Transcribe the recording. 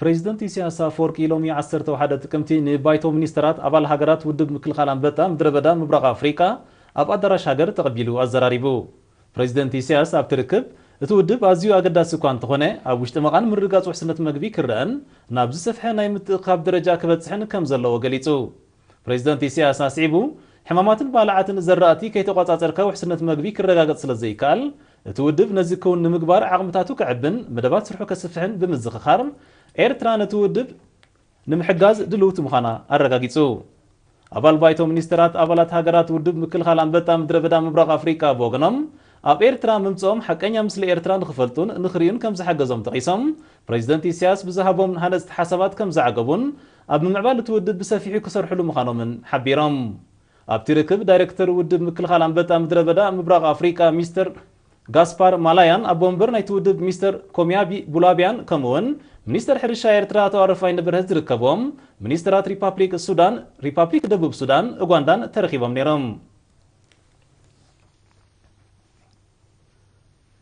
ፕሬዚደንት ኢሳያስ አፈወርቂ ሎሚ 11 ጥቅምቲ ንባይቶ ሚኒስትራት ኣባል ሃገራት ውድብ ምክልኻል ኣንበጣ ምድረ በዳ ምብራቕ ኣፍሪቃ ኣብ ኣዳራሽ ሃገር ተቐቢሉ ኣዘራሪቡ። ፕሬዚደንት ኢሳያስ ኣብ ትርክብ እቲ ውድብ ኣዝዩ ኣገዳሲ እኳ እንተኾነ ኣብ ውሽጢ መቓን ምርግጋጽ ውሕስነት መግቢ ክርአን ናብ ዝሰፍሐ ናይ ምትእኻብ ደረጃ ክበጽሕን ከም ዘለዎ ገሊጹ። ፕሬዚደንት ኢሳያስ ኣስዒቡ ሕማማትን ባልዓትን ዘራእቲ ከይተቋጻጸርካ ውሕስነት መግቢ ክረጋገጽ ስለ ዘይከኣል እቲ ውድብ ነዚ ክውን ንምግባር ዓቕምታቱ ክዕብን መደባት ስርሑ ከስፍሕን ብምዝኽኻር ኤርትራ ነቲ ውድብ ንምሕጋዝ ድልውቲ ምዃና ኣረጋጊጹ። ኣባል ባይቶ ሚኒስትራት ኣባላት ሃገራት ውድብ ምክልኻል ኣንበጣ ምድረ በዳ ምብራቕ ኣፍሪቃ ብወገኖም ኣብ ኤርትራ ምምጽኦም ሓቀኛ ምስሊ ኤርትራ ንኽፈልጡን ንኽርዩን ከም ዝሓገዞም ተቒሶም ፕሬዚደንት ኢሳያስ ብዝሃቦም ሃነጽቲ ሓሳባት ከም ዝዓገቡን ኣብ ምምዕባል እቲ ውድብ ብሰፊሑ ክሰርሕሉ ምዃኖምን ሓቢሮም። ኣብቲ ርክብ ዳይሬክተር ውድብ ምክልኻል ኣንበጣ ምድረ በዳ ምብራቕ ኣፍሪቃ ሚስተር ጋስፓር ማላያን ኣብ ወንበር ናይቲ ውድብ ሚስተር ኮሚያቢ ቡላቢያን ከምኡውን ሚኒስተር ሕርሻ ኤርትራ ኣቶ ኣረፋይ ንብርሀት ዝርከቦም ሚኒስትራት ሪፓብሊክ ሱዳን፣ ሪፓብሊክ ደቡብ ሱዳን፣ ኡጋንዳን ተረኺቦም ነይሮም።